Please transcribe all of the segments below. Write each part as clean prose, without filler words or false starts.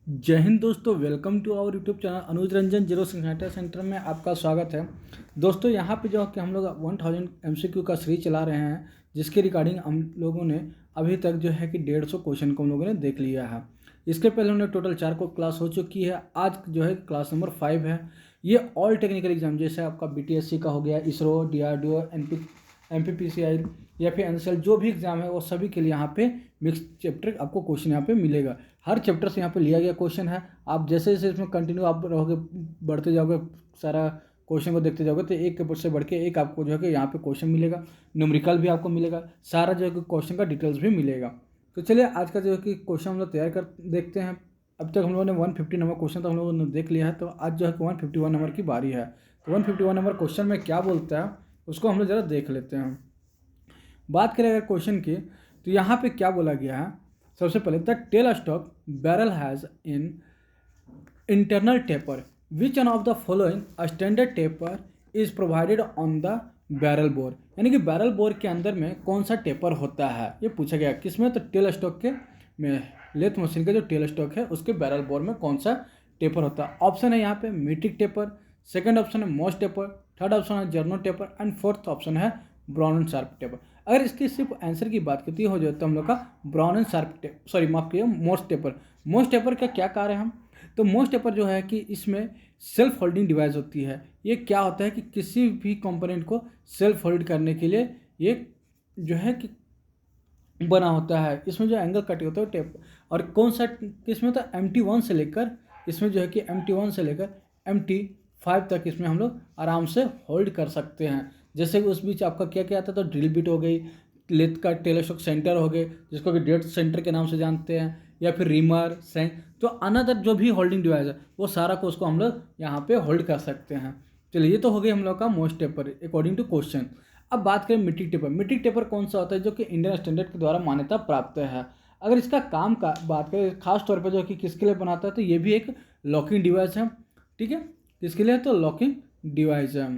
जय हिंद दोस्तों, welcome to our YouTube channel Anuj Ranjan zero signature centre में आपका स्वागत है। दोस्तों यहाँ पे जो है कि हम लोग 1000 MCQ का सीरीज चला रहे हैं, जिसके रिगार्डिंग हम लोगों ने अभी तक जो है कि 150 क्वेश्चन को हम लोगों ने देख लिया है। इसके पहले हमने टोटल 4 को क्लास हो चुकी है। आज जो है क्लास नंबर 5 है। ये ऑल टेक्निकल एग्जाम जैसे आपका BTSC का हो गया, इसरो, DRDO, MPPCI या फिर NCL, जो भी एग्जाम है वो सभी के लिए यहाँ पे मिक्स चैप्टर आपको क्वेश्चन यहाँ पे मिलेगा। हर चैप्टर से यहाँ पे लिया गया क्वेश्चन है। आप जैसे जैसे इसमें कंटिन्यू आप रहोगे, बढ़ते जाओगे, सारा क्वेश्चन को देखते जाओगे, तो एक के से बढ़ के एक आपको जो है कि यहाँ पे क्वेश्चन मिलेगा। न्यूमेरिकल भी आपको मिलेगा, सारा जो है कि क्वेश्चन का डिटेल्स भी मिलेगा। तो चलिए आज का जो है कि क्वेश्चन हम लोग तैयार कर देखते हैं। अब तक हम लोगों ने 150 नंबर क्वेश्चन तो हम लोगों ने देख लिया है, तो आज जो है कि 151 नंबर की बारी है। तो 151 नंबर क्वेश्चन में क्या बोलता है उसको हम लोग ज़रा देख लेते हैं। बात करें अगर क्वेश्चन की, तो यहाँ पे क्या बोला गया है। सबसे पहले the tell stock barrel has in internal taper, which one of the following standard taper is provided on the barrel bore. यानी कि बैरल बोर के अंदर में कौन सा टेपर होता है, ये पूछा गया। किसमें? तो टेल स्टॉक के में, लेथ मशीन का जो टेल स्टॉक है उसके बैरल बोर में कौन सा टेपर होता है। ऑप्शन है यहाँ पे मीट्रिक टेपर, सेकंड ऑप्शन है मोस्ट टेपर, थर्ड ऑप्शन है जर्नो टेपर एंड फोर्थ ऑप्शन है ब्राउन एंड शार्प टेपर। अगर इसकी सिर्फ आंसर की बात करती हो जाए तो हम लोग का ब्राउन एंड शार्प माफ किया, मोस्ट टेपर। मोस्ट टेपर का क्या कार्य है हम, तो मोस्ट टेपर जो है कि इसमें सेल्फ होल्डिंग डिवाइस होती है। ये क्या होता है कि किसी भी कंपोनेंट को सेल्फ होल्ड करने के लिए ये जो है कि बना होता है। इसमें जो एंगल कट होता है टेप, और कौन सा किसमें, तो MT1 से लेकर, इसमें जो है कि MT1 से लेकर MT5 तक इसमें हम लोग आराम से होल्ड कर सकते हैं। जैसे कि उस बीच आपका क्या क्या आता है, तो ड्रिल बिट हो गई, लेथ का टेलीस्कोप सेंटर हो गए, जिसको कि डेट सेंटर के नाम से जानते हैं, या फिर रीमर सेंट, तो अनदर जो भी होल्डिंग डिवाइस है वो सारा को उसको हम लोग यहाँ पे होल्ड कर सकते हैं। चलिए, ये तो हो गई हम लोग का मोस्ट टेपर अकॉर्डिंग टू क्वेश्चन। अब बात करें मीट्रिक टेपर। मीट्रिक टेपर कौन सा होता है, जो कि इंडियन स्टैंडर्ड के द्वारा मान्यता प्राप्त है। अगर इसका काम का बात करें खास तौर पर जो कि किसके लिए बनाता है, तो ये भी एक लॉकिंग डिवाइस है। ठीक है, किसके लिए? तो लॉकिंग डिवाइस है।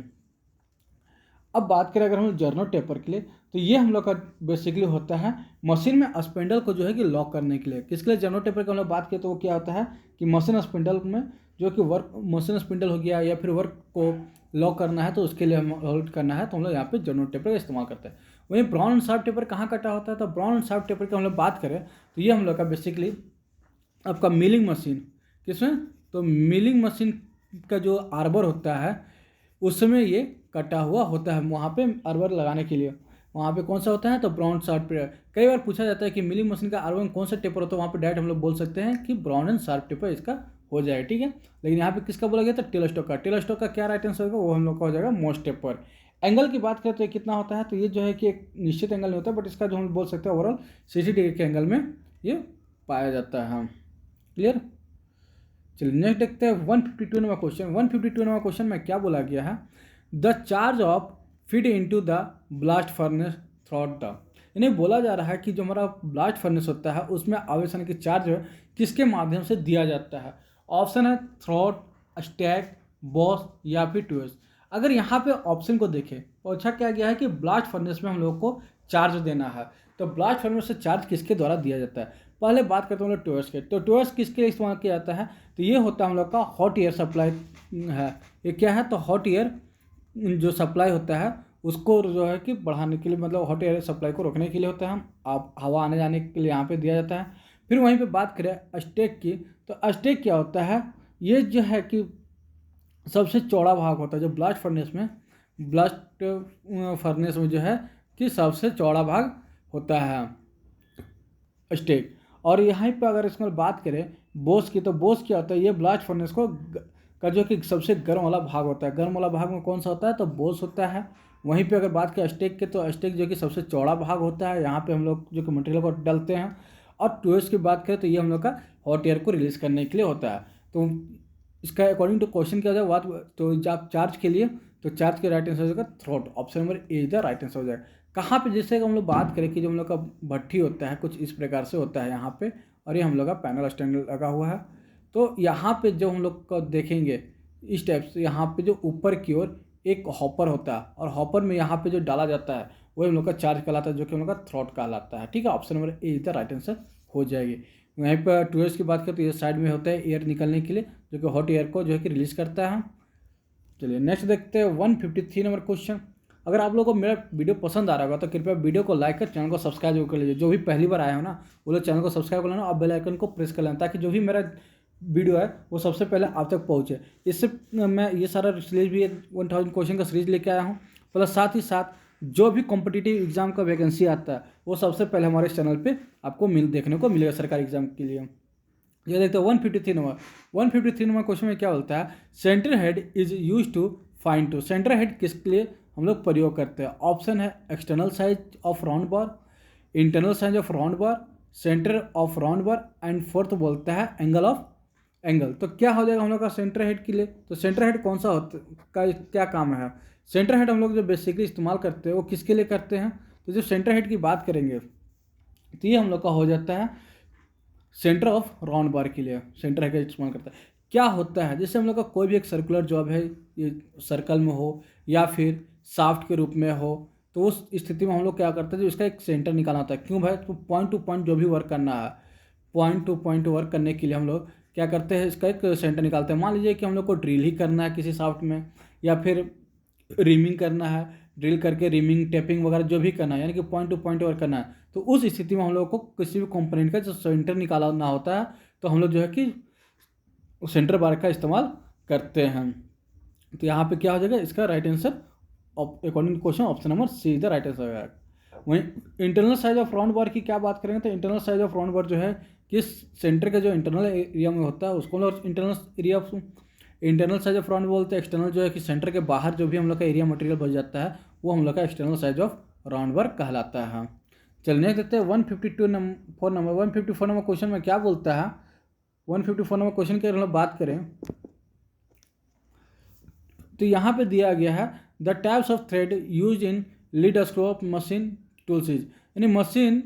अब बात करें अगर हम जर्नो टेपर के लिए, तो ये हम लोग का बेसिकली होता है मशीन में स्पिंडल को जो है कि लॉक करने के लिए। किसके लिए जर्नो टेपर का हम लोग बात करें तो वो क्या होता है कि मशीन स्पिंडल में जो कि वर्क मशीन स्पिंडल हो गया या फिर वर्क को लॉक करना है, तो उसके लिए हम होल्ड करना है, तो हम लोग यहाँ पे जर्नो टेपर का इस्तेमाल करते हैं। वहीं ब्राउन एंड शार्प टेपर कहाँ कटा होता है, तो ब्राउन एंड शार्प टेपर की हम लोग बात करें तो ये हम लोग का बेसिकली आपका मिलिंग मशीन, किसमें, तो मिलिंग मशीन का जो आर्बर होता है उसमें ये कटा हुआ होता है, वहाँ पे आर्बर लगाने के लिए। वहाँ पे कौन सा होता है, तो ब्राउन शार्प टेपर। कई बार पूछा जाता है कि मिलिंग मशीन का आर्बर में कौन सा टेपर होता है, वहाँ पे डायरेक्ट हम लोग बोल सकते हैं कि ब्राउन एंड शार्प टेपर इसका हो जाए। ठीक है, लेकिन यहाँ पे किसका बोला गया था, टेल स्टॉक का। टेल स्टॉक का क्या राइट आंसर होगा, वो हम लोग का हो जाएगा मोस्ट टेपर। एंगल की बात करें तो ये कितना होता है, तो ये जो है कि एक निश्चित एंगल नहीं होता, बट इसका जो हम बोल सकते हैं ओवरऑल 60 डिग्री के एंगल में ये पाया जाता है। क्लियर। चलिए नेक्स्ट देखते हैं 152 नंबर क्वेश्चन। 152 नंबर क्वेश्चन में क्या बोला गया है, the charge of feed into the blast furnace throat the. यानी बोला जा रहा है कि जो हमारा ब्लास्ट फर्नेस होता है उसमें आवेशन की चार्ज किसके माध्यम से दिया जाता है। ऑप्शन है थ्रॉट, स्टैक, बॉस या फिर ट्यूज। अगर यहाँ पे ऑप्शन को देखें तो अच्छा क्या गया है कि ब्लास्ट फर्नेस में हम लोग को चार्ज देना है, तो ब्लास्ट फर्नेस से चार्ज किसके द्वारा दिया जाता है। पहले बात करते हैं हम लोग ट्यूज के, तो ट्यूज किसके लिए इस्तेमाल किया जाता है, तो ये होता है हम लोग का हॉट एयर सप्लाई है। ये क्या है, तो हॉट एयर जो सप्लाई होता है उसको जो है कि बढ़ाने के लिए, मतलब हॉट एयर सप्लाई को रोकने के लिए होता है। हम आप हवा आने जाने के लिए यहाँ पे दिया जाता है। फिर वहीं पे बात करें स्टेक की, तो स्टेक क्या होता है, ये जो है कि सबसे चौड़ा भाग होता है जो ब्लास्ट फर्नेस में जो है कि सबसे चौड़ा भाग होता है स्टेक। और यहाँ पे अगर इसमें बात करें बोस की, तो बोस क्या होता है, ये ब्लास्ट फर्नेस को का जो कि सबसे गर्म वाला भाग होता है। गर्म वाला भाग में कौन सा होता है, तो बोस होता है। वहीं पे अगर बात करें स्टेक के, तो स्टेक जो कि सबसे चौड़ा भाग होता है, यहाँ पे हम लोग जो कि मटेरियल को डालते हैं। और ट्यूब्स की बात करें तो ये हम लोग का हॉट एयर को रिलीज करने के लिए होता है। तो इसका अकॉर्डिंग टू क्वेश्चन क्या हो जाएगा बात, तो जब चार्ज के लिए, तो चार्ज के राइट आंसर हो जाएगा throat. Option number A is the right answer हो जाएगा। कहाँ पे, जैसे हम लोग बात करें कि जो हम लोग का भट्ठी होता है कुछ इस प्रकार से होता है यहाँ पे, और ये हम लोग का पैनल स्टैंड लगा हुआ है। तो यहाँ पे जो हम लोग को देखेंगे इस टाइप से, यहाँ पे जो ऊपर की ओर एक हॉपर होता है, और हॉपर में यहाँ पे जो डाला जाता है वो हम लोग का चार्ज कहलाता है, जो कि हम लोग का थ्रॉट कहलाता है। ठीक है, option number A is the right answer हो जाएगी। वहीं पर टूएस की बात करें तो ये साइड में होता है एयर निकलने के लिए, जो कि हॉट एयर को जो है कि रिलीज करता है। चलिए नेक्स्ट देखते हैं 153 नंबर क्वेश्चन। अगर आप लोगों को मेरा वीडियो पसंद आ रहा होगा तो कृपया वीडियो को लाइक कर चैनल को सब्सक्राइब जरूर कर लीजिए। जो भी पहली बार आया हो ना वो लोग चैनल को सब्सक्राइब कर लेना और बेल आइकन को प्रेस कर लेना, ताकि जो भी मेरा वीडियो है वो सबसे पहले आप तक पहुँचे। इससे मैं ये सारा सीरीज भी 1000 क्वेश्चन का सीरीज लेके आया हूँ, प्लस साथ ही साथ जो भी कॉम्पिटिटिव एग्जाम का वैकेंसी आता है वो सबसे पहले हमारे इस चैनल पे आपको देखने को मिलेगा सरकारी एग्जाम के लिए। ये देखते हैं 153 नंबर क्वेश्चन में क्या बोलता है, centre head is use to find to. Centre head किसके लिए हम लोग प्रयोग करते हैं? ऑप्शन है external size of round bar, internal size of round bar, centre of round bar and fourth बोलता है एंगल ऑफ एंगल। तो क्या हो जाएगा हम लोग का सेंटर हेड के लिए? तो सेंटर हेड कौन सा होता का क्या काम है? सेंटर हेड हम लोग जो बेसिकली इस्तेमाल करते हैं वो किसके लिए करते हैं? तो जो सेंटर हेड की बात करेंगे तो ये हम लोग का हो जाता है सेंटर ऑफ राउंड बार के लिए सेंटर हेड का इस्तेमाल करता है। क्या होता है, जैसे हम लोग का कोई भी एक सर्कुलर जॉब है, ये सर्कल में हो या फिर शाफ्ट के रूप में हो, तो उस स्थिति में हम लोग क्या करते हैं, जो इसका एक सेंटर निकालना होता है। क्यों भाई? तो पॉइंट टू पॉइंट जो भी वर्क करना है, पॉइंट टू पॉइंट वर्क करने के लिए हम लोग क्या करते हैं, इसका एक सेंटर निकालते हैं। मान लीजिए कि हम लोग को ड्रिल ही करना है किसी शाफ्ट में, या फिर रिमिंग करना है, ड्रिल करके रिमिंग टेपिंग वगैरह जो भी करना है, यानी कि पॉइंट टू पॉइंट वर्क करना है, तो उस स्थिति में हम लोग को किसी भी कंपोनेंट का जो सेंटर निकालना होता है तो हम लोग जो है कि सेंटर बार का इस्तेमाल करते हैं। तो यहाँ पे क्या हो जाएगा, इसका right answer according to question option number C is the right answer. वहीं internal size of round bar की क्या बात करेंगे, तो internal size of round bar जो है कि सेंटर का जो इंटरनल एरिया में होता है उसको हम लोग इंटरनल साइज ऑफ राउंड बोलते हैं। एक्सटर्नल जो है कि सेंटर के बाहर जो भी हम लोग का एरिया मटेरियल बच जाता है वो हम लोग का एक्सटर्नल साइज ऑफ राउंड बार कहलाता है। चलिए नेक्स्ट देखते हैं 154 नंबर क्वेश्चन में क्या बोलता है। 154 नंबर क्वेश्चन की अगर हम बात करें तो यहाँ पे दिया गया है the types of thread use in lead screw of machine tools is, यानी मशीन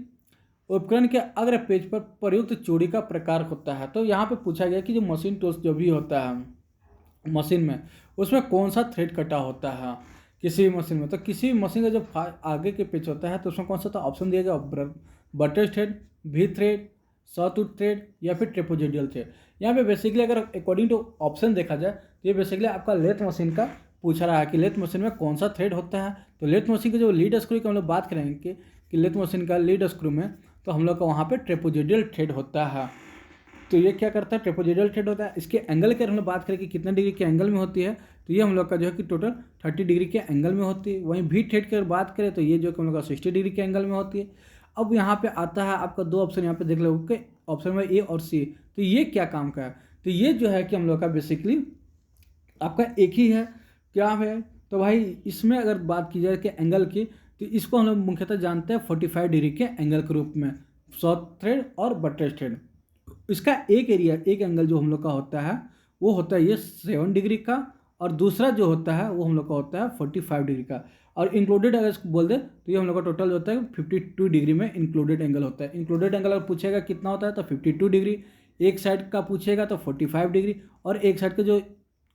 उपकरण के अग्र पेज पर प्रयुक्त चूड़ी का प्रकार होता है। तो यहाँ पे पूछा गया कि जो मशीन टूल्स जो भी होता है मशीन में, उसमें कौन सा थ्रेड कटा होता है किसी भी मशीन में। तो किसी भी मशीन का जो आगे के पेज होता है तो उसमें कौन सा तो ऑप्शन दिया गया, बटर थ्रेड, भी थ्रेड, सॉटूथ थ्रेड या फिर ट्रेपेजोइडल थ्रेड। यहाँ पे बेसिकली अगर अकॉर्डिंग टू ऑप्शन देखा जाए तो ये बेसिकली आपका लेथ मशीन का पूछा रहा है कि लेथ मशीन में कौन सा थ्रेड होता है। तो लेथ मशीन के जो लीड स्क्रू की हम लोग बात करेंगे कि लेथ मशीन का लीड स्क्रू में तो हम लोग का वहाँ पे ट्रेपेजोइडल थ्रेड होता है। तो ये क्या करता है, ट्रेपेजोइडल थ्रेड होता है। इसके एंगल की हम लोग बात करें कि कितने डिग्री के एंगल में होती है, तो ये हम लोग का जो है कि टोटल 30 डिग्री के एंगल में होती है। वहीं भी थ्रेड की अगर बात करें तो ये जो कि हम लोग का 60 डिग्री के एंगल में होती है। अब यहाँ पे आता है आपका दो ऑप्शन, यहाँ पे देख लो कि ऑप्शन में ए और सी। तो ये क्या काम का है, तो ये जो है कि हम लोग का बेसिकली आपका एक ही है। क्या है, तो भाई इसमें अगर बात की जाए कि एंगल की, तो इसको हम लोग मुख्यतः जानते हैं 45 डिग्री के एंगल के रूप में, सॉट थ्रेड और बटर थ्रेड। इसका एक एरिया, एक एंगल जो हम लोग का होता है वो होता है ये 7 डिग्री का, और दूसरा जो होता है वो हम लोग का होता है 45 डिग्री का। और इंक्लूडेड अगर इसको बोल दे तो ये हम लोग का टोटल होता है 52 डिग्री में इंक्लूडेड एंगल होता है। इंक्लूडेड एंगल अगर पूछेगा कितना होता है तो 52 डिग्री, एक साइड का पूछेगा तो 45 डिग्री, और एक साइड का जो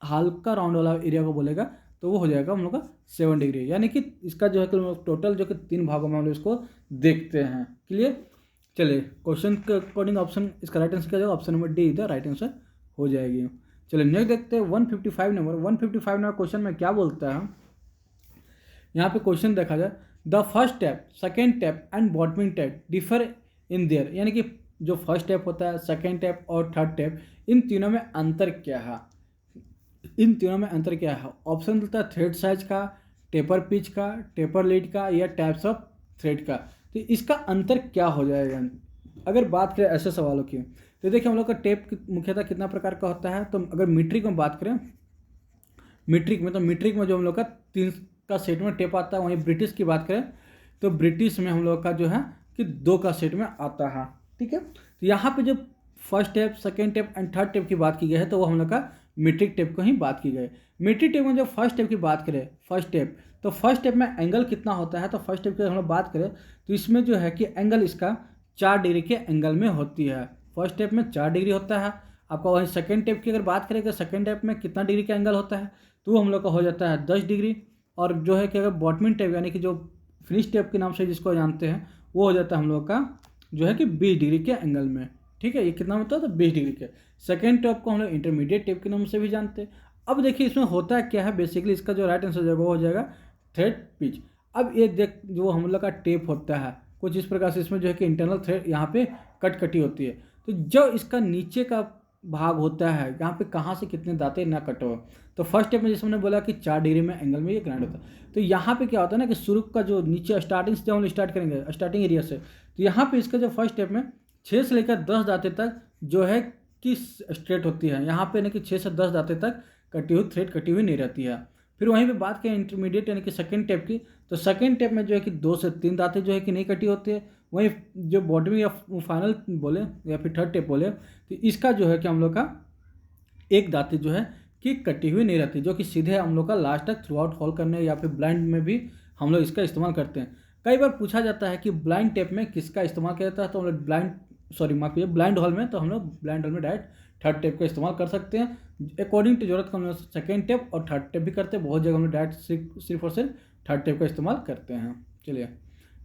हल्का राउंड वाला एरिया को बोलेगा तो वो हो जाएगा हम लोग का 7 डिग्री। यानी कि इसका जो है कि टोटल जो कि 3 भागों में हम लोग इसको देखते हैं। क्लियर? चलिए क्वेश्चन के अकॉर्डिंग ऑप्शन इसका राइट आंसर क्या जाएगा, ऑप्शन नंबर डी इधर राइट आंसर हो जाएगी। चलिए नेक्स्ट देखते हैं 155 नंबर क्वेश्चन में क्या बोलता है। यहाँ पे क्वेश्चन देखा जाए, the first tap, second tap and bottoming tap differ in their, यानी कि जो फर्स्ट टैप होता है, सेकेंड टैप और थर्ड टैप, इन तीनों में अंतर क्या है। इन तीनों में अंतर क्या है, ऑप्शन देता है थ्रेड साइज का, टेपर पिच का, टेपर लीड का, या टाइप्स ऑफ थ्रेड का। तो इसका अंतर क्या हो जाएगा अगर बात करें ऐसे सवालों की। तो देखिए हम लोग का टेप मुख्यतः कितना प्रकार का होता है। तो अगर मीट्रिक में बात करें, मीट्रिक में, तो मीट्रिक में जो हम लोग का 3 का सेट में टेप आता है। वहीं ब्रिटिश की बात करें तो ब्रिटिश में हम लोग का जो है कि 2 का सेट में आता है। ठीक है, तो यहाँ पे जो first tape, second tape and third tape की बात की गई है तो वो हम लोग का मीट्रिक टेप को ही बात की गई। मीट्रिक टेप में जो फर्स्ट टेप की बात करें, फर्स्ट टेप, तो फर्स्ट टेप में एंगल कितना होता है, तो फर्स्ट टेप की हम लोग बात करें तो इसमें जो है कि एंगल इसका 4 डिग्री के एंगल में होती है। फर्स्ट टेप में 4 डिग्री होता है आपका। वहीं सेकेंड टेप की अगर बात करें तो सेकेंड टेप में कितना डिग्री का एंगल होता है, तो वो हम लोग का हो जाता है 10 डिग्री। और जो है कि अगर बॉटमिंग टेप यानी कि जो फिनिश टेप के नाम से जिसको जानते हैं वो हो जाता है हम लोग का जो है कि 20 डिग्री के एंगल में। ठीक है, ये कितना होता है तो 20 डिग्री के। सेकेंड टेप को हम लोग इंटरमीडिएट टेप के नाम से भी जानते हैं। अब देखिए इसमें होता क्या है, बेसिकली इसका जो राइट आंसर हो जाएगा वो हो जाएगा थ्रेड पिच। अब ये देख जो हम लोग का टेप होता है कुछ इस प्रकार से, इसमें जो है कि इंटरनल थ्रेड यहाँ पे कटी होती है। तो जो इसका नीचे का भाग होता है यहाँ पे कहाँ से कितने दांते ना कटे हो, तो फर्स्ट स्टेप में जैसे हमने बोला कि 4 डिग्री में एंगल में ये ग्राइंड होता है। तो यहाँ पे क्या होता है ना कि शुरू का जो नीचे स्टार्टिंग से जब हम स्टार्ट करेंगे स्टार्टिंग एरिया से, तो यहाँ पे इसका जो फर्स्ट स्टेप में 6 से लेकर 10 दांते तक जो है कि स्ट्रेट होती है। यहाँ पे यानी कि 6 से 10 दांते तक कटी हुई थ्रेड कटी हुई नहीं रहती है। फिर वहीं पे बात करें इंटरमीडिएट यानी कि सेकंड टेप की, तो सेकंड टेप में जो है कि 2 से 3 दांतें जो है कि नहीं कटी होती है। वहीं जो बॉटम या फाइनल बोले या फिर थर्ड टेप बोले तो इसका जो है कि हम लोग का एक दांतें जो है कि कटी हुई नहीं रहती, जो कि सीधे हम लोग का लास्ट तक थ्रू आउट होल करने या फिर ब्लाइंड में भी हम लोग इसका इस्तेमाल करते हैं। कई बार पूछा जाता है कि ब्लाइंड टेप में किसका इस्तेमाल किया जाता है, तो हम लोग ब्लाइंड होल में, तो हम लोग ब्लाइंड होल में डायरेक्ट थर्ड टेप का इस्तेमाल कर सकते हैं। अकॉर्डिंग टू जरूरत हम लोग सेकेंड टेप और थर्ड टेप भी करते हैं। बहुत जगह हम लोग डायरेक्ट सिर्फ और सिर्फ थर्ड टेप का इस्तेमाल करते हैं। चलिए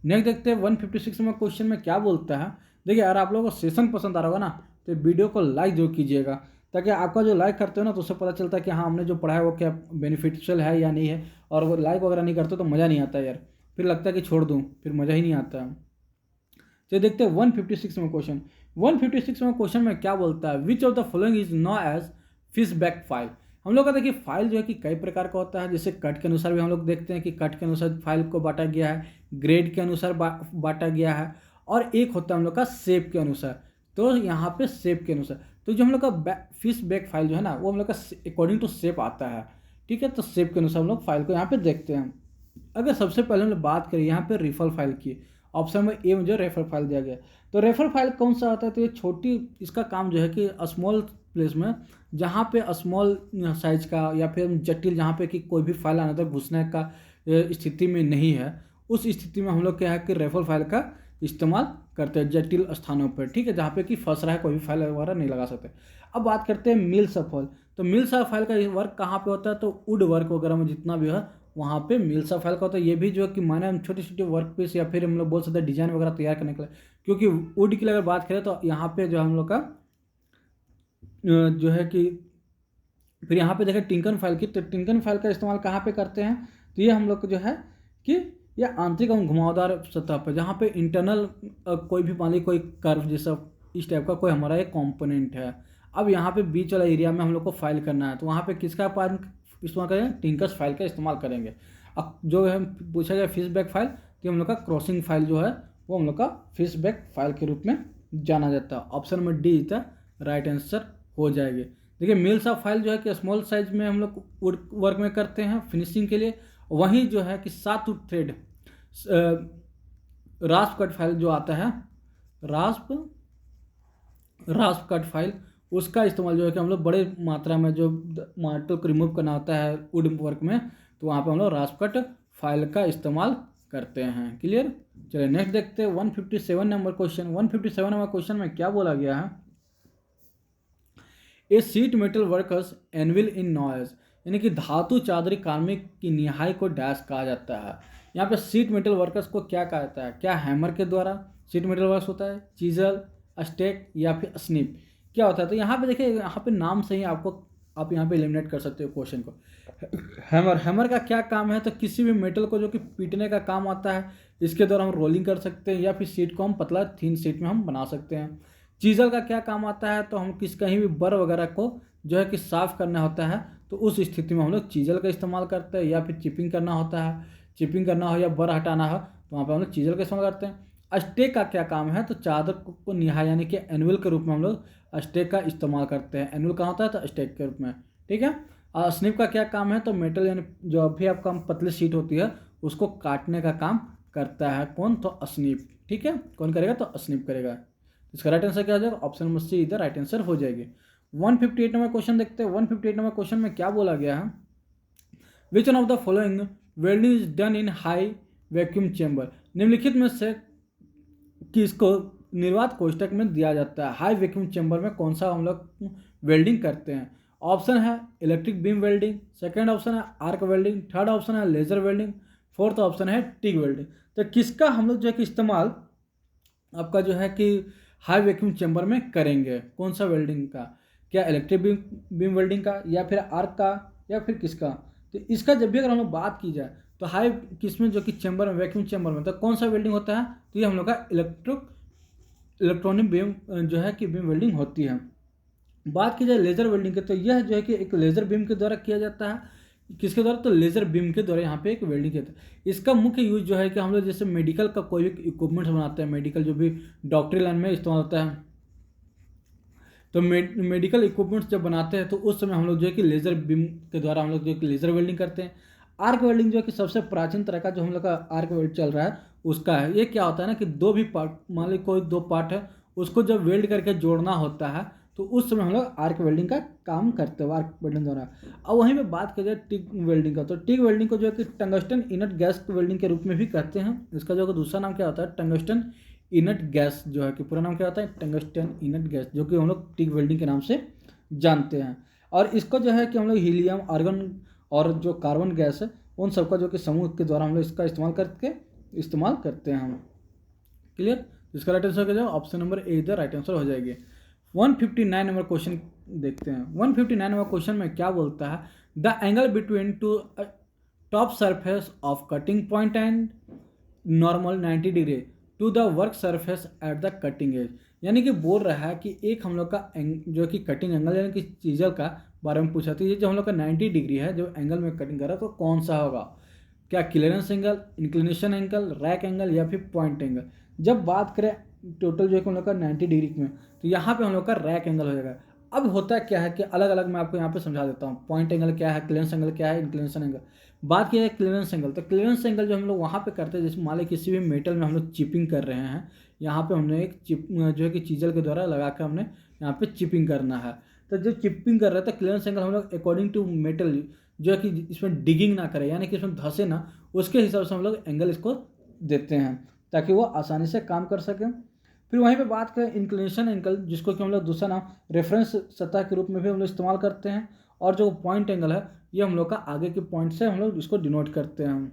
नेक्स्ट देखते हैं 156 में क्वेश्चन में क्या बोलता है। देखिए अगर आप लोगों को सेशन पसंद आ रहा होगा ना तो वीडियो को लाइक जरूर कीजिएगा, ताकि आपका जो लाइक करते हो ना तो उससे पता चलता है कि हाँ हमने जो पढ़ा है वो क्या बेनिफिशियल है या नहीं है। और वो लाइक वगैरह नहीं करते तो मज़ा नहीं आता यार, फिर लगता है कि छोड़ दूँ, फिर मज़ा ही नहीं आता। चलिए देखते हैं 156 में क्वेश्चन। 156 में क्वेश्चन में क्या बोलता है, which of the following is no edge fish back file. हम लोग का देखिए फाइल जो है कि कई प्रकार का होता है, जैसे कट के अनुसार भी हम लोग देखते हैं कि कट के अनुसार फाइल को बांटा गया है, ग्रेड के अनुसार बांटा गया है, और एक होता है हम लोग का शेप के अनुसार। तो यहाँ पे शेप के अनुसार, तो जो हम लोग का फिश बैक फाइल जो है ना वो हम लोग का अकॉर्डिंग टू शेप आता है। ठीक है, तो शेप के अनुसार हम लोग फाइल को यहाँ पे देखते हैं। अगर सबसे पहले हम लोग बात करें यहाँ पे रेफर फाइल की, ऑप्शन में ए में जो रेफर फाइल दिया गया, तो रेफर फाइल कौन सा आता है, तो ये छोटी, इसका काम जो है कि स्मॉल प्लेस में जहाँ पे स्मॉल साइज का या फिर जटिल, जहाँ पे कि कोई भी फाइल आने तक घुसने का स्थिति में नहीं है, उस स्थिति में हम लोग क्या है कि रेफर फाइल का इस्तेमाल करते हैं जटिल स्थानों पर। ठीक है, जहाँ पे कि फंस रहा है, कोई भी फाइल वगैरह नहीं लगा सकते। अब बात करते हैं मिल सफल, तो मिल सफल फाइल का वर्क कहाँ पे होता है, तो वुड वर्क वगैरह में जितना भी है वहाँ पे मिल सा फाइल का होता है। ये भी जो कि माने हम छोटे छोटे वर्क पीस या फिर हम लोग बोल सकते हैं डिजाइन वगैरह तैयार करने के लिए, क्योंकि वुड की अगर बात करें तो यहाँ पे जो हम लोग का जो है कि फिर यहाँ पे देखें टिंकन फाइल की, तो टिंकन फाइल का इस्तेमाल कहाँ पे करते हैं, तो ये हम लोग को जो है कि ये आंतरिक एवं घुमावदार सतह पर, जहाँ पे इंटरनल कोई भी मान ली कोई कर्व जैसा इस टाइप का कोई हमारा एक कॉम्पोनेंट है। अब यहाँ पे बीच वाला एरिया में हम लोग को फाइल करना है, तो वहाँ पे किसका इस्तेमाल करेंगे, टिंकर्स फाइल का इस्तेमाल करेंगे। अब जो है पूछा गया फिश बैक फाइल, तो हम लोग का क्रॉसिंग फाइल जो है वो हम लोग का फिश बैक फाइल के रूप में जाना जाता है। ऑप्शन में D is the right answer हो जाएगी। देखिए मिल्स ऑफ फाइल जो है कि स्मॉल साइज में हम लोग वर्क में करते हैं फिनिशिंग के लिए। वहीं जो है कि 7 थ्रेड रास्प कट फाइल जो आता है, रास्प कट फाइल, उसका इस्तेमाल जो है कि हम लोग बड़े मात्रा में जो मार्टल को रिमूव करना होता है वुड वर्क में, तो वहाँ पे हम लोग रास्प कट फाइल का इस्तेमाल करते हैं। क्लियर। चलिए नेक्स्ट देखते हैं 157 नंबर क्वेश्चन। 157 नंबर क्वेश्चन में क्या बोला गया है, ए सीट मेटल वर्कर्स एनविल इन नॉइज, यानी कि धातु चादरी कार्मिक की निहाई को डैश कहा जाता है। यहाँ पे सीट मेटल वर्कर्स को क्या कहा जाता है, क्या हैमर के द्वारा सीट मेटल वर्कर्स होता है, चीजल, स्टेक या फिर स्निप, क्या होता है। तो यहाँ पे देखिए, यहाँ पे नाम से ही आप यहाँ पे एलिमिनेट कर सकते हो क्वेश्चन को। हैमर का क्या काम है, तो किसी भी मेटल को जो कि पीटने का काम आता है, इसके द्वारा हम रोलिंग कर सकते हैं या फिर सीट को हम पतला थीन सीट में हम बना सकते हैं। चीजल का क्या काम आता है, तो हम कहीं भी बर वगैरह को जो है कि साफ़ करना होता है, तो उस स्थिति में हम लोग चीजल का इस्तेमाल करते हैं। या फिर चिपिंग करना होता है, चिपिंग करना हो या बर हटाना हो, तो वहाँ पे हम लोग चीजल का इस्तेमाल करते हैं। स्टेक का क्या काम है, तो चादर को निहाई यानी कि एनुअल के रूप में हम लोग स्टेक का इस्तेमाल करते हैं। एनुअल कहाँ होता है, तो स्टेक के रूप में। ठीक है। स्निप का क्या काम है, तो मेटल यानी जो भी आपका पतली शीट होती है उसको काटने का काम करता है कौन, तो स्निप। ठीक है, कौन करेगा, तो स्निप करेगा। इसका राइट आंसर क्या हो जाएगा, ऑप्शन नंबर सी इधर राइट आंसर हो जाएगी। 158 नंबर क्वेश्चन देखते हैं। 158 नंबर क्वेश्चन में क्या बोला गया है, which one of the following welding is done in high vacuum chamber, निम्नलिखित में से किसको निर्वात कोष्ठक में दिया जाता है। हाई वैक्यूम चेंबर में कौन सा हम लोग वेल्डिंग करते हैं। ऑप्शन है electric beam welding, second option है आर्क वेल्डिंग, थर्ड ऑप्शन है लेजर वेल्डिंग, फोर्थ ऑप्शन है टिग वेल्डिंग। तो किसका हम लोग जो है कि इस्तेमाल आपका जो है कि हाई वैक्यूम चैम्बर में करेंगे। कौन सा वेल्डिंग का, क्या इलेक्ट्रिक बीम वेल्डिंग का, या फिर आर्क का, या फिर किसका। तो इसका जब भी अगर हम लोग बात की जाए तो हाई किसमें जो कि चैम्बर में, वैक्यूम चैम्बर में, तो कौन सा वेल्डिंग होता है, तो ये हम लोग का इलेक्ट्रॉनिक बीम जो है कि बीम वेल्डिंग होती है। बात की जाए लेज़र वेल्डिंग की, तो यह जो है कि एक लेज़र बीम के द्वारा किया जाता है। किसके द्वारा, तो लेज़र बीम के द्वारा यहाँ पे एक वेल्डिंग किया जाता है। इसका मुख्य यूज जो है कि हम लोग जैसे मेडिकल का कोई भी इक्विपमेंट्स बनाते हैं, मेडिकल जो भी डॉक्टरी लाइन में इस्तेमाल होता है, तो मेडिकल इक्विपमेंट्स जब बनाते हैं तो उस समय हम लोग जो है कि लेज़र बीम के द्वारा हम लोग जो है कि लेज़र वेल्डिंग करते हैं। आर्क वेल्डिंग जो है कि सबसे प्राचीन तरह का जो हम लोग का आर्क वेल्ड चल रहा है उसका है। ये क्या होता है ना कि दो भी पार्ट, मान ली कोई दो पार्ट है, उसको जब वेल्ड करके जोड़ना होता है तो उस समय हम लोग आर्क वेल्डिंग का काम करते हैं, आर्क वेल्डिंग द्वारा। अब वहीं पे बात की जाए टिक वेल्डिंग का, तो टिक वेल्डिंग को जो है कि टंगस्टन इनट गैस वेल्डिंग के रूप में भी कहते हैं। इसका जो है दूसरा नाम क्या होता है, टंगस्टन इनट गैस, जो है कि पूरा नाम क्या होता है, टंगस्टन इनट गैस, जो कि हम लोग टिक वेल्डिंग के नाम से जानते हैं। और इसको जो है कि हम लोग हीलियम, आर्गन और जो कार्बन गैस है उन सबका जो कि समूह के द्वारा हम लोग इसका इस्तेमाल करते हैं हम। क्लियर। इसका राइट आंसर क्या, ऑप्शन नंबर ए इधर राइट आंसर हो जाएगी। 159 नंबर क्वेश्चन देखते हैं। 159 नंबर क्वेश्चन में क्या बोलता है, the angle between two top surface of cutting point and normal 90 degree to the work surface at the cutting edge. यानी कि बोल रहा है कि एक हम लोग का जो कि कटिंग एंगल यानी कि चीज़ल का बारे में पूछा, तो ये जो हम लोग का 90 डिग्री है जो एंगल में कटिंग कर रहा है तो कौन सा होगा, क्या clearance angle, inclination angle, rack angle, या फिर पॉइंट एंगल। जब बात करें टोटल जो है हम लोग का 90 डिग्री में, तो यहाँ पे हम लोग का रैक एंगल हो जाएगा। अब होता क्या है कि अलग अलग मैं आपको यहाँ पे समझा देता हूँ, पॉइंट एंगल क्या है, क्लियरेंस एंगल क्या है, इंक्लिनेशन एंगल। बात की जाए क्लियरेंस एंगल, तो क्लियरेंस एंगल जो हम लोग वहाँ पे करते हैं, जैसे मान ली किसी भी मेटल में हम लोग चिपिंग कर रहे हैं, यहाँ पे हमने एक चिप जो है कि चीजल के द्वारा लगा कर हमने यहाँ पे चिपिंग करना है। तो जब चिपिंग कर रहे हैं तो क्लियरेंस एंगल हम लोग अकॉर्डिंग टू मेटल जो है कि इसमें डिगिंग ना करे, यानी कि इसमें धंसे ना, उसके हिसाब से हम लोग एंगल इसको देते हैं ताकि वो आसानी से काम कर सकें। फिर वहीं पे बात करें इंक्लिनेशन एंगल, जिसको कि हम लोग दूसरा नाम रेफरेंस सतह के रूप में भी हम लोग इस्तेमाल करते हैं। और जो पॉइंट एंगल है ये हम लोग का आगे के पॉइंट से हम लोग इसको डिनोट करते हैं।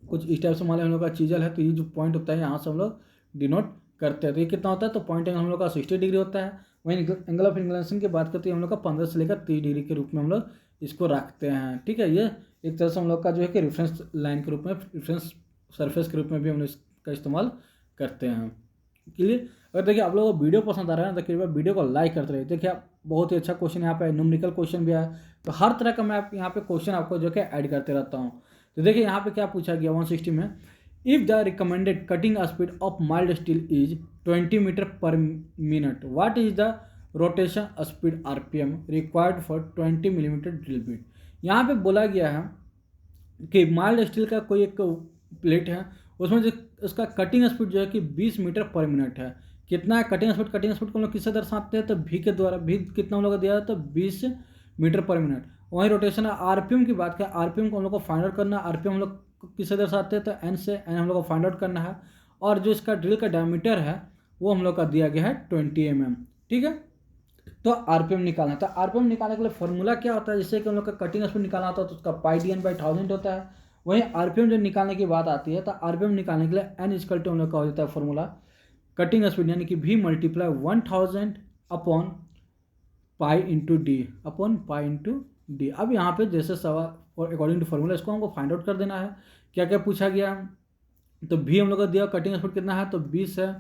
कुछ इस टाइप से मान लें हम लोग का चीजल है, तो ये जो पॉइंट होता है यहाँ से हम लोग डिनोट करते हैं। तो ये कितना होता है, तो पॉइंट एंगल हम लोग का 60 डिग्री होता है। वहीं एंगल ऑफ इंक्लिनेशन की बात करते हैं हम लोग का 15 से लेकर 30 डिग्री के रूप में हम लोग इसको रखते हैं। ठीक है, ये एक तरह से हम लोग का जो है कि रेफरेंस लाइन के रूप में, रेफरेंस सरफेस के रूप में भी हम लोग इसका इस्तेमाल करते हैं। क्लियर। अगर देखिए आप लोगों को वीडियो पसंद आ रहा है ना, तो कृपया वीडियो को लाइक करते रहिए। देखिए आप बहुत ही अच्छा क्वेश्चन यहाँ पे न्यूमेरिकल क्वेश्चन भी है, तो हर तरह का मैं यहाँ पे क्वेश्चन आपको जो कि ऐड करते रहता हूँ। तो देखिए यहाँ पे क्या पूछा गया 160 में, if the recommended cutting speed of mild steel is 20 metre पर minute, what is the rotation speed RPM required for 20 millimetre drill bit. यहाँ पे बोला गया है कि माइल्ड स्टील का कोई एक प्लेट है, उसमें जो उसका कटिंग स्पीड जो है कि 20 मीटर पर मिनट है। कितना है कटिंग स्पीड, कटिंग स्पीड को हम लोग किससे दर्शाते हैं, तो भी के द्वारा, भी कितना हम लोग को दिया है, तो 20 मीटर पर मिनट। वहीं रोटेशन है RPM की बात करें, RPM को हम लोग को फाइंड आउट करना है। RPM हम लोग किससे दर्शाते हैं, तो N से, N हम लोग को फाइंड आउट करना है। और जो इसका ड्रिल का डायमीटर है वो हम लोग का दिया गया है 20 mm। ठीक है, तो RPM निकालना है। तो RPM निकालने के लिए फॉर्मूला क्या होता है, जैसे कि हम लोग का कटिंग स्पीड निकालना होता है तो उसका πdn/1000 होता है। वहीं RPM जो निकालने की बात आती है, तो RPM निकालने के लिए N इक्वल टू हम लोग का हो जाता है फॉर्मूला कटिंग स्पीड यानी कि V multiply 1000 upon pi into D. अब यहाँ पे जैसे सवाल और अकॉर्डिंग टू फॉर्मूला इसको हमको फाइंड आउट कर देना है। क्या क्या पूछा गया, तो V हम लोग का दिया कटिंग स्पीड कितना है, तो 20 है,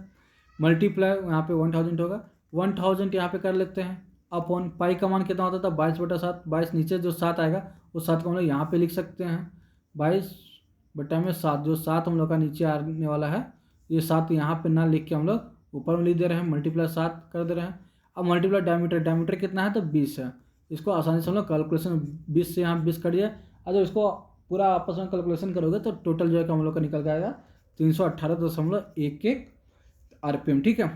मल्टीप्लाई यहाँ पे 1000 होगा, 1000 यहाँ पे कर लेते हैं, अपॉन पाई का मान कितना होता था 22/7, 22 नीचे जो 7 आएगा उस 7 को हम लोग यहाँ पे लिख सकते हैं 22/7, जो 7 हम लोग का नीचे आने वाला है, ये 7 यहाँ पे ना लिख के हम लोग ऊपर में लिख दे रहे हैं, मल्टीप्लाई 7 कर दे रहे हैं। अब मल्टीप्लाई डायमीटर कितना है, तो 20 है। इसको आसानी से हम लोग कैलकुलेशन 20 से यहाँ 20 करिए, और जब इसको पूरा आपस में कैलकुलेशन करोगे तो टोटल जो है कि हम लोग का निकल जाएगा 318.11 RPM। ठीक है,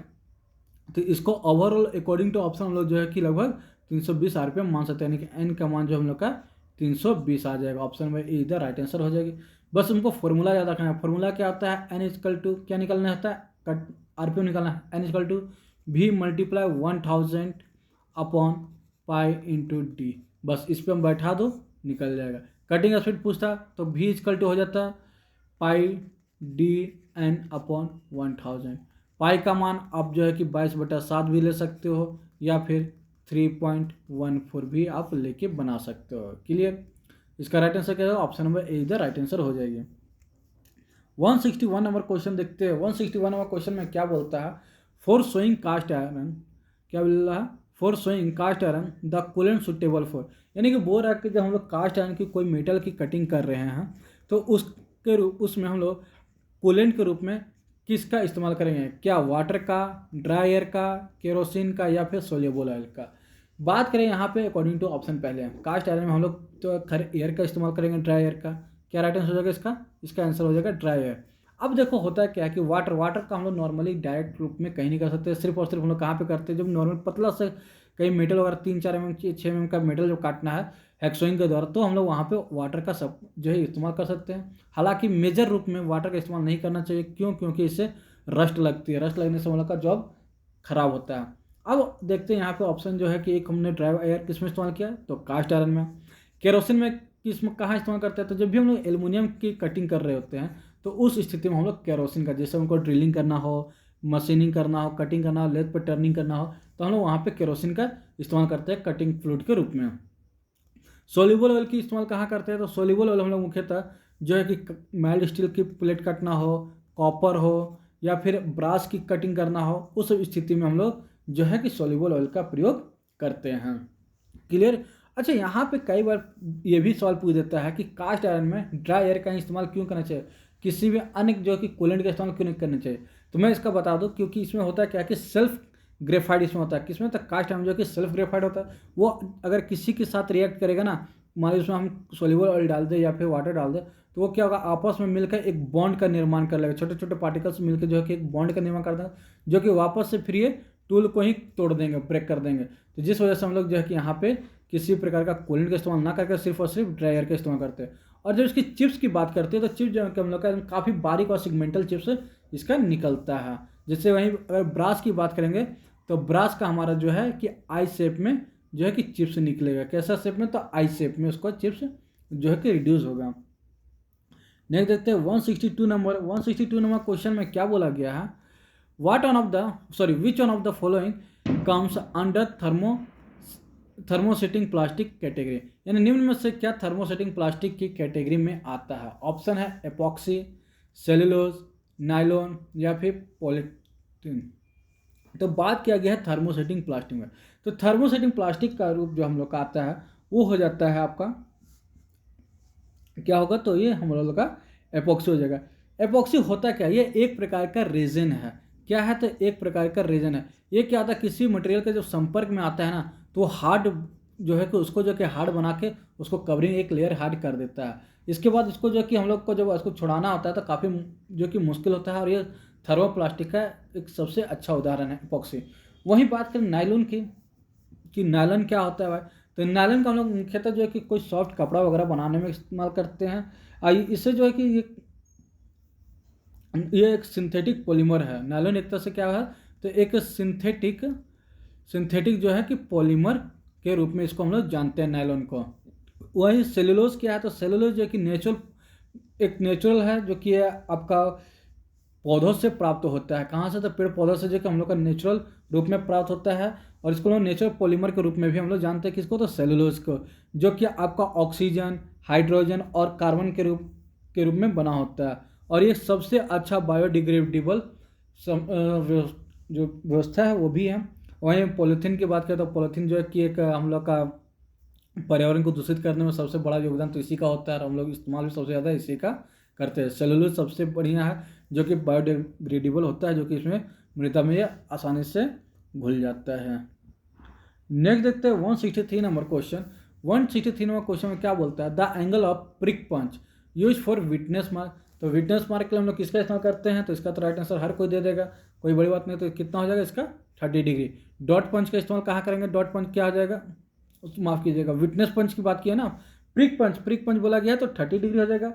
तो इसको ओवरऑल अकॉर्डिंग टू ऑप्शन हम लोग जो है कि लगभग 320 RPM मान सकते हैं, यानी कि N का मान जो हम लोग का 320 आ जाएगा। ऑप्शन में ए इधर राइट आंसर हो जाएगी। बस उनको फॉर्मूला याद रखना है। फॉर्मूला क्या होता है, N इक्वल टू क्या निकलना होता है, कट RPM निकालना है, N equal to V multiply 1000 upon pi into D. बस इस पर हम बैठा दो, निकल जाएगा। कटिंग स्पीड पूछता तो V इक्वल टू हो जाता है पाई डी N अपॉन 1000। पाई का मान आप जो है कि 22/7 भी ले सकते हो या फिर 3.14 भी आप लेके बना सकते हो। क्लियर। इसका राइट आंसर क्या है? ऑप्शन नंबर ए इधर राइट आंसर हो जाएगी। 161 नंबर क्वेश्चन देखते हैं। 161 नंबर क्वेश्चन में क्या बोलता है? फॉर शोइंग कास्ट आयरन, क्या बोल रहा है? For showing cast iron the coolant suitable for, यानी कि बोल रहा है कि जब हम लोग कास्ट आयरन की कोई मेटल की कटिंग कर रहे हैं तो उसमें हम लोग कूलेंट के रूप में किसका इस्तेमाल करेंगे? क्या वाटर का, ड्राई एयर का, केरोसिन का या फिर सोल्यूबल ऑयल का? बात करें यहाँ पे अकॉर्डिंग टू ऑप्शन पहले, कास्ट आयरन में हम लोग तो खैर एयर का इस्तेमाल करेंगे, ड्राई एयर का। क्या राइट आंसर हो जाएगा इसका? इसका आंसर हो जाएगा ड्राई एयर। अब देखो होता है क्या है कि वाटर का हम लोग नॉर्मली डायरेक्ट रूप में कहीं नहीं कर सकते, सिर्फ और सिर्फ हम लोग कहाँ पे करते हैं? जब नॉर्मल पतला से कहीं मेटल वगैरह 3-4 mm 6 mm का मेटल जो काटना है हेक्सोइंग के द्वारा, तो हम लोग वहाँ पे वाटर का सब जो है इस्तेमाल कर सकते हैं। हालांकि मेजर रूप में वाटर का इस्तेमाल नहीं करना चाहिए। क्यों? क्योंकि इससे रस्ट लगती है, रस्ट लगने से हम लोग का जॉब खराब होता है। अब देखते हैं यहाँ पे ऑप्शन जो है कि एक हमने ड्राई एयर किस में इस्तेमाल किया? तो कास्ट आयरन में। केरोसिन में किस में कहाँ इस्तेमाल करते हैं? तो जब भी हम लोग एल्युमिनियम की कटिंग कर रहे होते हैं तो उस स्थिति में हम लोग केरोसिन का, जैसे उनको ड्रिलिंग करना हो, मशीनिंग करना हो, कटिंग करना हो, लेथ पर टर्निंग करना हो, तो हम लोग वहाँ पे केरोसिन का इस्तेमाल करते हैं कटिंग फ्लूइड के रूप में। सोल्यूबल ऑयल की इस्तेमाल कहाँ करते हैं? तो सोल्यूबल ऑयल हम लोग मुख्यतः जो है कि माइल्ड स्टील की प्लेट कटना हो, कॉपर हो या फिर ब्रास की कटिंग करना हो, उस स्थिति में हम लोग जो है कि सोल्यूबल ऑयल का प्रयोग करते हैं। क्लियर। अच्छा, यहाँ पे कई बार ये भी सवाल पूछ देता है कि कास्ट आयरन में ड्राई एयर का इस्तेमाल क्यों करना चाहिए, किसी भी अन्य जो कि कूलेंट का इस्तेमाल क्यों नहीं करना चाहिए? तो मैं इसका बता दूं, क्योंकि इसमें होता है क्या कि सेल्फ ग्रेफाइड इसमें होता है। किसमें? तो कास्ट आयरन जो कि सेल्फ ग्रेफाइड होता है, वो अगर किसी के साथ रिएक्ट करेगा ना, मान लीजिए उसमें हम सोल्यूबल ऑयल डाल दें या फिर वाटर डाल दें, तो वो क्या होगा? आपस में मिलकर एक बॉन्ड का निर्माण कर लेगा। छोटे छोटे पार्टिकल्स मिलकर जो है कि एक बॉन्ड का निर्माण कर देगा, जो कि वापस से फिर ये टूल को ही तोड़ देंगे, ब्रेक कर देंगे। तो जिस वजह से हम लोग जो है कि यहाँ पे किसी प्रकार का कूलेंट का इस्तेमाल ना करके सिर्फ और सिर्फ ड्राई एयर का इस्तेमाल करते हैं। और जब इसकी चिप्स की बात करते हैं तो चिप्स जो है कि हम लोग का काफ़ी बारीक और सिगमेंटल चिप्स इसका निकलता है। जैसे वहीं अगर ब्रास की बात करेंगे तो ब्रास का हमारा जो है कि आई शेप में जो है कि चिप्स निकलेगा। कैसा शेप में? तो आई शेप में उसका चिप्स जो है कि रिड्यूस होगा। नेक्स्ट देखते हैं 162 नंबर। 162 नंबर क्वेश्चन में क्या बोला गया है? Which one of the following comes under thermosetting plastic category, यानी निम्न में से क्या थर्मोसेटिंग प्लास्टिक की कैटेगरी में आता है? ऑप्शन है एपॉक्सी, सेलुलोज, नायलॉन या फिर पॉलीथीन। तो बात किया गया है थर्मोसेटिंग प्लास्टिक में। तो थर्मोसेटिंग प्लास्टिक का रूप जो हम लोग का आता है वो हो जाता है आपका, क्या होगा? तो ये हम लोग का एपॉक्सी हो जाएगा। एपॉक्सी होता क्या? ये एक प्रकार का रेजिन है। क्या है? तो एक प्रकार का रेजिन है। ये क्या होता है? किसी मटेरियल के जब संपर्क में आता है ना, तो वो हार्ड जो है कि उसको जो कि हार्ड बना के उसको कवरिंग एक लेयर हार्ड कर देता है। इसके बाद इसको जो कि हम लोग को जब इसको छुड़ाना होता है तो काफ़ी जो कि मुश्किल होता है, और ये थर्मोप्लास्टिक का एक सबसे अच्छा उदाहरण है एपॉक्सी। वहीं बात करें नायलॉन की, कि नायलॉन क्या होता है भाई? तो नायलॉन का हम लोग मुख्यतः जो है कि कोई सॉफ्ट कपड़ा वगैरह बनाने में इस्तेमाल करते हैं। इससे जो है कि ये एक सिंथेटिक पॉलीमर है। नायलॉन एक तरह से क्या है? तो एक सिंथेटिक जो है कि पॉलीमर के रूप में इसको हम लोग जानते हैं नायलॉन को। वही सेलुलोज क्या है? तो सेलुलोज जो कि नेचुरल है, जो कि आपका पौधों से प्राप्त होता है। कहाँ से? तो पेड़ पौधों से जो कि हम लोग का नेचुरल रूप में प्राप्त होता है, और इसको लोग नेचुरल पॉलीमर के रूप में भी हम लोग जानते हैं। किसको? तो सेलुलोज को, जो कि आपका ऑक्सीजन, हाइड्रोजन और कार्बन के रूप में बना होता है। और ये सबसे अच्छा बायोडिग्रेडेबल जो व्यवस्था है वो भी है। वहीं पॉलीथीन की बात करें तो पॉलीथीन जो है कि एक हम लोग का पर्यावरण को दूषित करने में सबसे बड़ा योगदान तो इसी का होता है, और हम लोग इस्तेमाल भी सबसे ज़्यादा इसी का करते हैं। सेलुलोज सबसे बढ़िया है, जो कि बायोडिग्रेडेबल होता है, जो कि इसमें मृदा में आसानी से घुल जाता है। नेक्स्ट देखते हैं 163 नंबर क्वेश्चन। 163 नंबर क्वेश्चन में क्या बोलता है? The angle of prick punch use for witness mark. तो विटनेस मार्क के लिए हम लोग किसका इस्तेमाल करते हैं? तो इसका तो राइट आंसर हर कोई दे देगा, कोई बड़ी बात नहीं। तो कितना हो जाएगा इसका? 30 डिग्री। डॉट पंच का इस्तेमाल कहाँ करेंगे? डॉट पंच क्या हो जाएगा? माफ़ कीजिएगा, विटनेस पंच की बात की है ना, प्रिक पंच बोला गया है तो 30 डिग्री हो जाएगा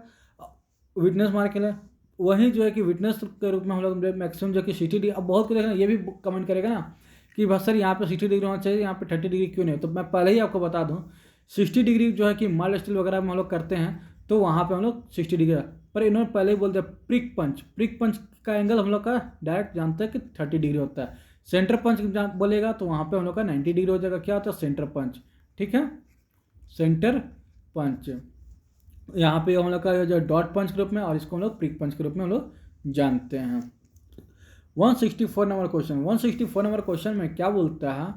विटनेस मार्क के लिए। वहीं जो है कि विटनेस के रूप में हम लोग मैक्सिमम जो कि 60 डिग्री। अब बहुत कोई देखना ये भी कमेंट करेगा ना कि बस सर यहाँ पे 60 डिग्री होना चाहिए, यहाँ पे 30 डिग्री क्यों नहीं? तो मैं पहले ही आपको बता दूँ, 60 डिग्री जो है कि माइल्ड स्टील वगैरह में हम लोग करते हैं तो वहाँ पे हम लोग 60 डिग्री, पर इन्होंने पहले ही बोल दिया प्रिक पंच का एंगल हम लोग का डायरेक्ट जानते हैं कि 30 डिग्री होता है। सेंटर पंच बोलेगा तो वहाँ पे हम लोग का 90 डिग्री हो जाएगा। क्या होता है? Centre punch. ठीक है, सेंटर पंच। यहाँ पे हम लोग का जो डॉट पंच के रूप में, और इसको हम लोग प्रिक पंच के रूप में हम लोग जानते हैं। 164 नंबर क्वेश्चन। 164 नंबर क्वेश्चन में क्या बोलता है?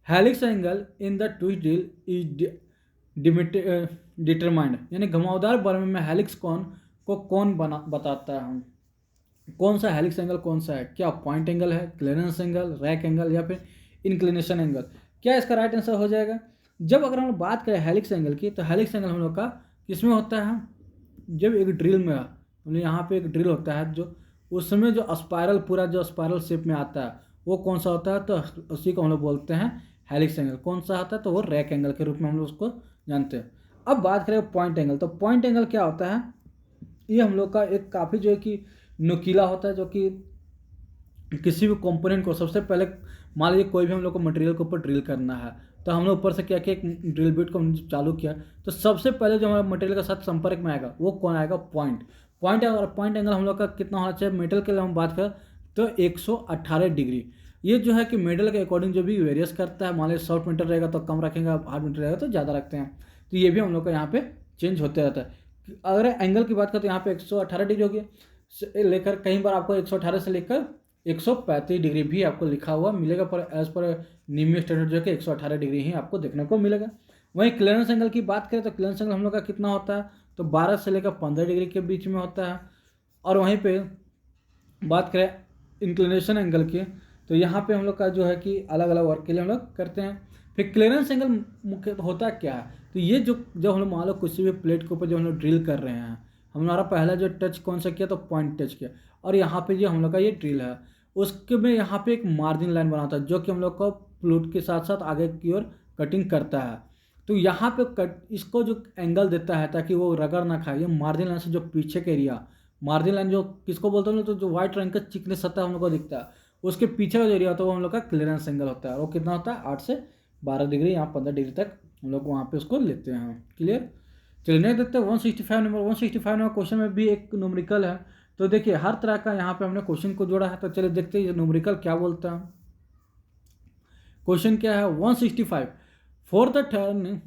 Helix angle in the twist drill is determined, यानी घुमावदार बर्मे में हेलिक्स कौन बताता है? कौन सा हेलिक्स एंगल कौन सा है? क्या पॉइंट एंगल है, क्लियरेंस एंगल, रैक एंगल, या फिर इंक्लिनेशन एंगल? क्या इसका राइट आंसर हो जाएगा? जब अगर हम लोग बात करें हेलिक्स एंगल की, तो हेलिक्स एंगल हम लोग का किसमें होता है? जब एक ड्रिल में, मतलब यहाँ पे एक ड्रिल होता है जो उसमें जो स्पायरल, पूरा जो स्पायरल शेप में आता है, वो कौन सा होता है? तो उसी को हम लोग बोलते हैं हेलिक्स एंगल। कौन सा होता है? तो वो रैक एंगल के रूप में हम लोग उसको जानते हैं। अब बात करें पॉइंट एंगल, तो पॉइंट एंगल क्या होता है? ये हम लोग का एक काफ़ी जो है कि नुकीला होता है, जो कि किसी भी कंपोनेंट को सबसे पहले, मान लीजिए कोई भी हम लोग को मटेरियल के ऊपर ड्रिल करना है, तो हमने ऊपर से क्या किया, एक ड्रिल बिट को चालू किया, तो सबसे पहले जो हमारा मटेरियल के साथ संपर्क में आएगा वो कौन आएगा? पॉइंट। पॉइंट एंगल हम लोग का कितना होना चाहिए? मेटल के लिए हम बात करें तो 118 डिग्री। ये जो है कि मेटल के अकॉर्डिंग जो भी वेरियस करता है, मान लीजिए सॉफ्ट मेटल रहेगा तो कम रखेंगे, हार्ड मेटल रहेगा तो ज़्यादा रखते हैं, तो ये भी हम लोग का यहाँ पे चेंज होते रहता है। अगर एंगल की बात करें तो यहाँ पे 118 डिग्री हो गया, लेकर कई बार आपको 118 से लेकर 135 डिग्री भी आपको लिखा हुआ मिलेगा, पर एज पर निम्न स्टैंडर्ड जो है कि 118 डिग्री ही आपको देखने को मिलेगा। वहीं क्लियरेंस एंगल की बात करें तो क्लियरेंस एंगल हम लोग का कितना होता है? तो 12 से लेकर 15 डिग्री के बीच में होता है। और वहीं पे बात करें इंक्लिनेशन एंगल की, तो यहाँ पे हम लोग का जो है कि अलग अलग वर्क के लिए हम लोग करते हैं। फिर क्लियरेंस एंगल मुख्य होता क्या है? तो ये जब हम लोग मान लो किसी भी प्लेट के ऊपर जब हम लोग ड्रिल कर रहे हैं, हमारा पहला जो टच कौन सा किया? तो पॉइंट टच किया, और यहाँ पे जो हम लोग का ये ड्रिल है, उसके में यहाँ पे एक मार्जिन लाइन बनाता है, जो कि हम लोग को फ्लूइड के साथ साथ आगे की ओर कटिंग करता है। तो यहाँ पे इसको जो एंगल देता है ताकि वो रगड़ ना खाए, ये मार्जिन लाइन से जो पीछे के एरिया, मार्जिन लाइन जो किसको बोलते हैं? तो जो व्हाइट रंग का चिकने सतह हम लोग को दिखता है, उसके पीछे का जो एरिया होता है वो हम लोग का क्लियरेंस एंगल होता है। और वो कितना होता है? 8 से 12 डिग्री या 15 डिग्री तक हम लोग वहाँ पे उसको लेते हैं। क्लियर? चलिए नहीं देखते 165 नंबर क्वेश्चन में भी एक न्यूमेरिकल है। तो देखिए हर तरह का यहाँ पे हमने क्वेश्चन को जोड़ा है, तो चलिए देखते हैं ये न्यूमेरिकल क्या बोलता है। क्वेश्चन क्या है? 165 फॉर द टर्न,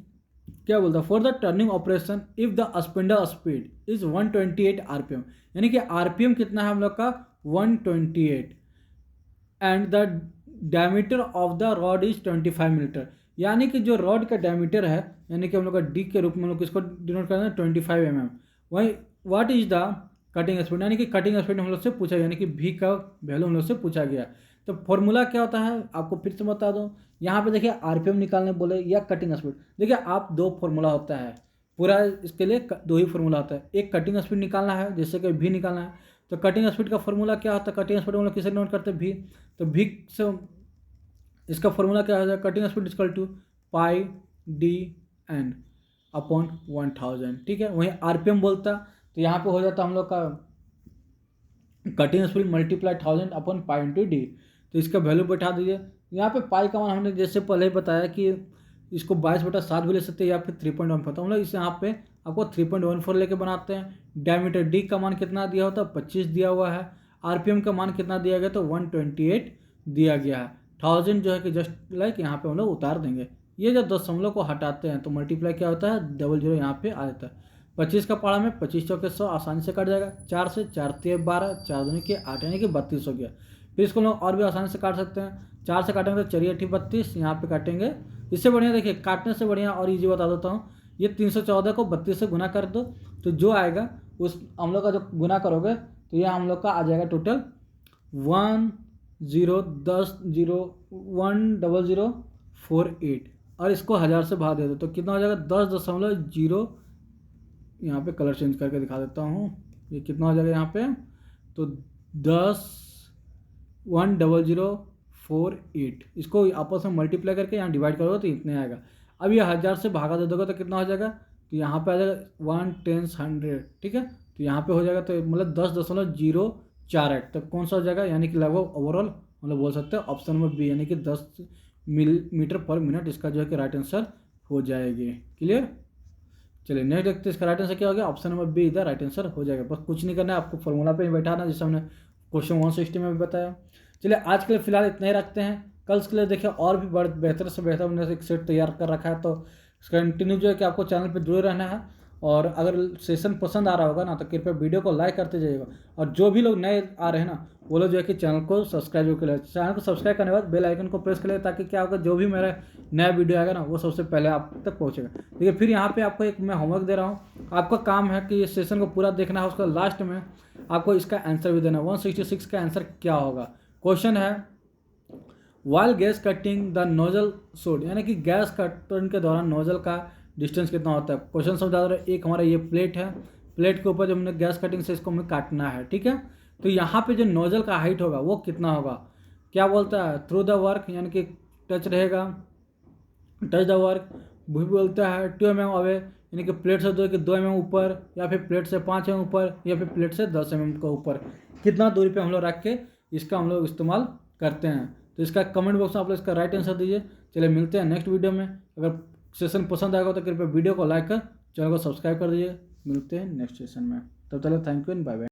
क्या बोलता है? For the turning operation if the spindle speed is 128 RPM, यानी कि आरपीएम कितना है हम लोग का? 128, and the diameter of the rod is 25 metre, यानी कि जो रॉड का डायमीटर है, यानी कि हम लोग का डी के रूप में हम लोग किसको डिनोट करते हैं? 25 mm। वही what is the cutting speed, यानी कि कटिंग स्पीड हम लोग से पूछा, यानी कि भी का वैल्यू हम लोग से पूछा गया। तो फॉर्मूला क्या होता है आपको फिर से बता दूं। यहाँ पे देखिए आरपीएम निकालने बोले या कटिंग स्पीड, देखिए आप दो फॉर्मूला होता है पूरा, इसके लिए दो ही फॉर्मूला होता है। एक कटिंग स्पीड निकालना है, जैसे कि भी निकालना है, तो कटिंग स्पीड का फॉर्मूला क्या होता है? कटिंग स्पीड हम लोग किसे नोट करते हैं? भी। तो भी से इसका फॉर्मूला क्या होता है? Cutting speed equal to pi D N upon 1000। ठीक है, वहीं आरपीएम बोलता, तो यहाँ पे हो जाता हम लोग का cutting speed multiply 1000 upon pi into D. तो इसका वैल्यू बैठा दीजिए। यहाँ पे पाई का मान हमने जैसे पहले ही बताया कि इसको 22/7 भी ले सकते हैं, या फिर 3.14, तो हम लोग इस यहाँ पे आपको 3.14 लेके बनाते हैं। डायमीटर डी का मान कितना दिया होता है? 25 दिया हुआ है। आरपीएम का मान कितना दिया गया? तो 128 दिया गया है। 1000 जो है कि जस्ट लाइक यहाँ पे हम लोग उतार देंगे। ये जब दशमलव को हटाते हैं तो मल्टीप्लाई क्या होता है? 00 यहाँ पे आ जाता है। 25 का पढ़ा में 25 चौके 100 आसानी से कट जाएगा। 4 से 4 3 12, 4 दूनी के 8, यानी कि 32 हो गया। फिर इसको लोग और भी आसानी से काट सकते हैं। 4 से काटेंगे तो 4 8 32, यहाँ पे काटेंगे। इससे बढ़िया देखिए, काटने से बढ़िया और इजी बता देता हूँ। ये 314 को 32 से गुना कर दो, तो जो आएगा उस हम लोग का जो गुना करोगे तो यह हम लोग का आ जाएगा टोटल 100048, और इसको 1000 से भाग दे दो तो कितना हो जाएगा? 10.0। यहाँ पे कलर चेंज करके दिखा देता हूँ, ये कितना हो जाएगा यहाँ पे? तो 10.10048, इसको आपस में मल्टीप्लाई करके यहाँ डिवाइड करोगे तो इतने आएगा। अब ये 1000 से भागा दे दोगे तो कितना हो जाएगा? तो यहाँ पे आ जाएगा 1 10 100। ठीक है, तो यहाँ पे हो जाएगा तो मतलब 10.048, तो कौन सा हो जाएगा? यानी कि लगभग ओवरऑल हम लोग बोल सकते हैं ऑप्शन नंबर बी, यानी कि 10 मीटर पर मिनट इसका जो है कि राइट आंसर हो जाएगी। क्लियर? चलिए नेक्स्ट देखते हैं इसका राइट आंसर क्या हो गया। ऑप्शन नंबर बी इधर राइट आंसर हो जाएगा। बस कुछ नहीं करना है, आपको फॉर्मूला पे ही बैठाना, जैसे हमने क्वेश्चन 160 में भी बताया। चलिए आज के लिए फिलहाल इतना ही रखते हैं। कल के लिए देखिए और भी बेहतर से बेहतर हमने एक सेट तैयार कर रखा है, तो कंटिन्यू जो है कि आपको चैनल पर जुड़े रहना है। और अगर सेशन पसंद आ रहा होगा ना तो कृपया वीडियो को लाइक करते जाइएगा। और जो भी लोग नए आ रहे हैं ना वो लोग जो है कि चैनल को सब्सक्राइब कर ले। चैनल को सब्सक्राइब करने के बाद बेल आइकन को प्रेस कर ले, ताकि क्या होगा जो भी मेरा नया वीडियो आएगा ना वो सबसे पहले आप तक पहुंचेगा। देखिए फिर यहाँ पे आपको एक मैं होमवर्क दे रहा हूँ। आपका काम है कि ये सेशन को पूरा देखना है, उसका लास्ट में आपको इसका आंसर भी देना है। 166 का आंसर क्या होगा। क्वेश्चन है while gas cutting the nozzle showed, यानी कि गैस कटने के दौरान नोजल का डिस्टेंस कितना होता है। क्वेश्चन समझा दो। एक हमारा ये प्लेट है, प्लेट के ऊपर जब हमने गैस कटिंग से इसको हमें काटना है, ठीक है। तो यहाँ पे जो नोजल का हाइट होगा वो कितना होगा। क्या बोलता है, थ्रू द वर्क, यानी कि टच रहेगा, टच द वर्क। भी बोलता है 2 mm अवे, यानी कि प्लेट से 2 mm ऊपर, या फिर प्लेट से 5 mm ऊपर, या फिर प्लेट से 10 mm का ऊपर। कितना दूरी पे हम लोग रख के इसका हम लोग इस्तेमाल करते हैं। तो इसका कमेंट बॉक्स में आप लोग इसका राइट आंसर दीजिए। चलिए मिलते हैं नेक्स्ट वीडियो में। अगर सेशन पसंद आएगा तो कृपया वीडियो को लाइक कर चैनल को सब्सक्राइब कर दीजिए। मिलते हैं नेक्स्ट सेशन में, तब तक thank you and bye bye.